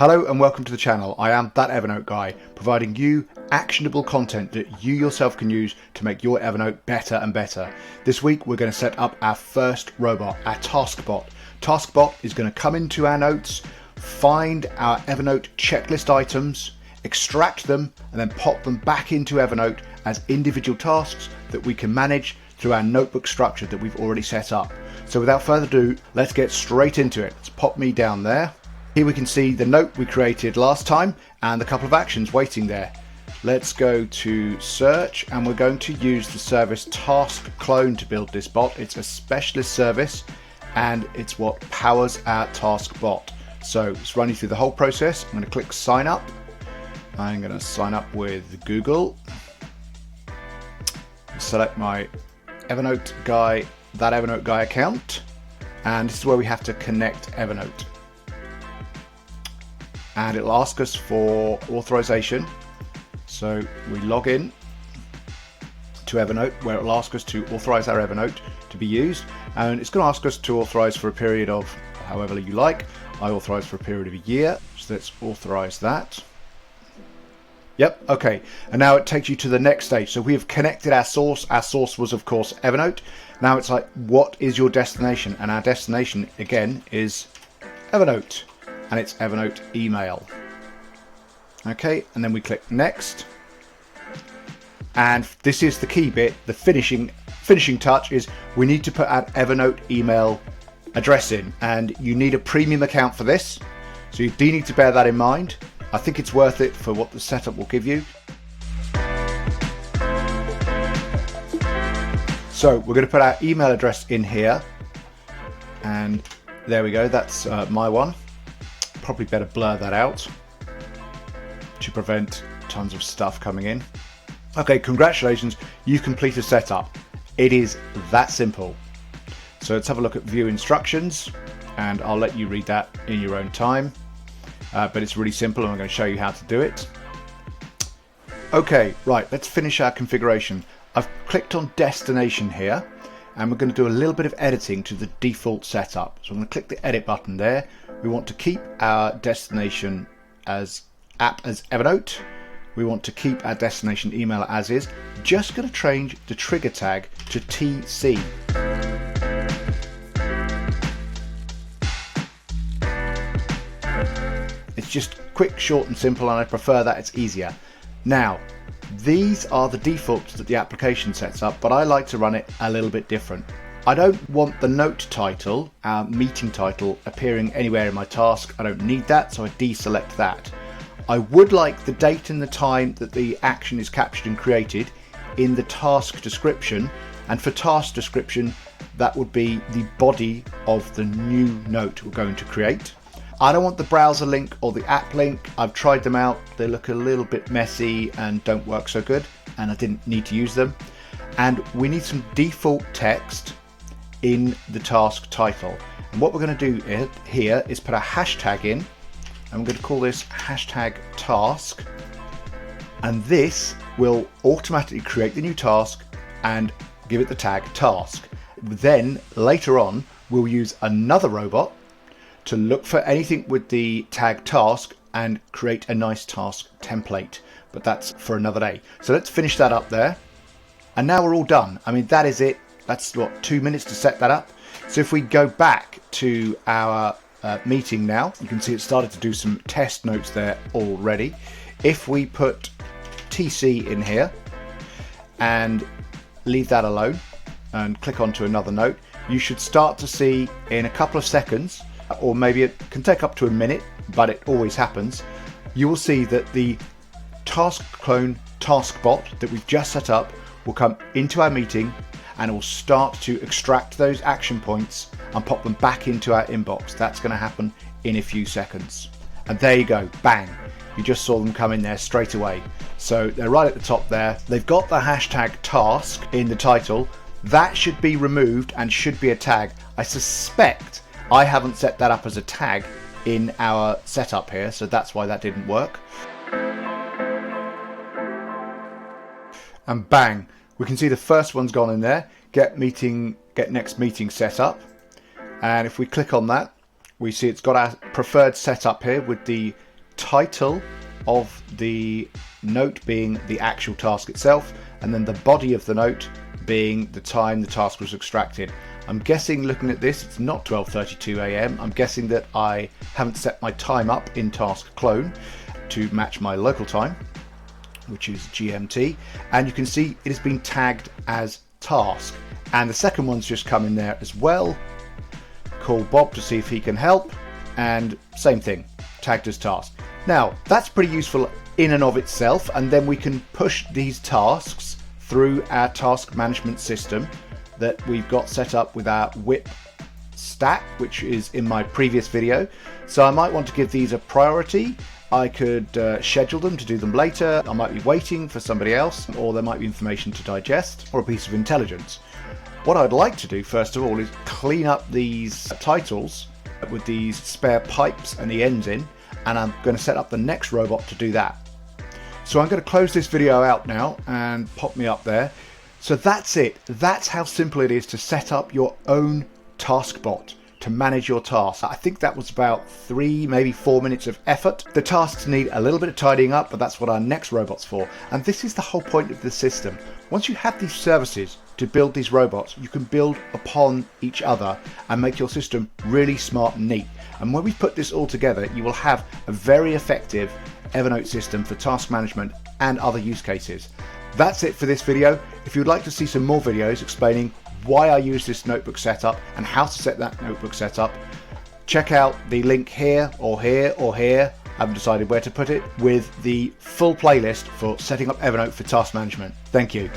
Hello and welcome to the channel. I am that Evernote guy, providing you actionable content that you yourself can use to make your Evernote better and better. This week we're going to set up our first robot, our TaskBot. TaskBot is going to come into our notes, find our Evernote checklist items, extract them and then pop them back into Evernote as individual tasks that we can manage through our notebook structure that we've already set up. So without further ado, let's get straight into it. Let's pop me down there. Here we can see the note we created last time and a couple of actions waiting there. Let's go to search and we're going to use the service TaskClone to build this bot. It's a specialist service and it's what powers our TaskBot. So let's run you through the whole process. I'm going to click sign up. I'm going to sign up with Google. Select my Evernote guy, that Evernote guy account. And this is where we have to connect Evernote. And it'll ask us for authorization. So we log in to Evernote where it'll ask us to authorize our Evernote to be used, and it's going to ask us to authorize for a period of however you like. I authorize for a period of a year, so let's authorize that. Yep, okay, and now it takes you to the next stage. So we have connected our source. Our source was of course Evernote. Now it's like, what is your destination? And our destination again is Evernote. And it's Evernote email. Okay, and then we click next. And this is the key bit, the finishing touch is we need to put our Evernote email address in, and you need a premium account for this. So you do need to bear that in mind. I think it's worth it for what the setup will give you. So we're going to put our email address in here. And there we go, that's my one. Probably better blur that out to prevent tons of stuff coming in. Okay, congratulations, you've completed setup. It is that simple. So let's have a look at view instructions, and I'll let you read that in your own time. But it's really simple and I'm going to show you how to do it. Okay, right, let's finish our configuration. I've clicked on destination here and we're going to do a little bit of editing to the default setup. So I'm going to click the edit button there. We want to keep our destination as app as Evernote. We want to keep our destination email as is. Just going to change the trigger tag to TC. It's just quick, short and simple, and I prefer that, it's easier. Now, these are the defaults that the application sets up, but I like to run it a little bit different. I don't want the note title, our meeting title, appearing anywhere in my task. I don't need that, so I deselect that. I would like the date and the time that the action is captured and created in the task description, and for task description that would be the body of the new note we're going to create. I don't want the browser link or the app link. I've tried them out, they look a little bit messy and don't work so good, and I didn't need to use them. And we need some default text in the task title, and what we're going to do here is put a hashtag in, and I'm going to call this hashtag task, and this will automatically create the new task and give it the tag task. Then later on we'll use another robot to look for anything with the tag task and create a nice task template, but that's for another day. So let's finish that up there, and now we're all done. I mean, that is it. That's what, 2 minutes to set that up. So if we go back to our meeting now, you can see it started to do some test notes there already. If we put TC in here and leave that alone and click onto another note, you should start to see in a couple of seconds, or maybe it can take up to a minute, but it always happens, you will see that the TaskClone TaskBot that we've just set up will come into our meeting and it will start to extract those action points and pop them back into our inbox. That's going to happen in a few seconds. And there you go, bang. You just saw them come in there straight away. So they're right at the top there. They've got the hashtag task in the title. That should be removed and should be a tag. I suspect I haven't set that up as a tag in our setup here, so that's why that didn't work. And bang. We can see the first one's gone in there, get next meeting set up. And if we click on that, we see it's got our preferred setup here with the title of the note being the actual task itself, and then the body of the note being the time the task was extracted. I'm guessing, looking at this, it's not 12:32 a.m. I'm guessing that I haven't set my time up in TaskClone to match my local time, which is GMT, and you can see it has been tagged as task. And the second one's just come in there as well. Call Bob to see if he can help, and same thing, tagged as task. Now that's pretty useful in and of itself, and then we can push these tasks through our task management system that we've got set up with our WIP stack, which is in my previous video. So I might want to give these a priority. I could schedule them to do them later. I might be waiting for somebody else, or there might be information to digest or a piece of intelligence. What I'd like to do first of all is clean up these titles with these spare pipes and the ends in, and I'm going to set up the next robot to do that. So I'm going to close this video out now and pop me up there. So that's it. That's how simple it is to set up your own TaskBot to manage your tasks. I think that was about 3, maybe 4 minutes of effort. The tasks need a little bit of tidying up, but that's what our next robot's for. And this is the whole point of the system. Once you have these services to build these robots, you can build upon each other and make your system really smart and neat. And when we put this all together, you will have a very effective Evernote system for task management and other use cases. That's it for this video. If you'd like to see some more videos explaining why I use this notebook setup and how to set that notebook setup, check out the link here or here or here, I haven't decided where to put it, with the full playlist for setting up Evernote for task management. Thank you.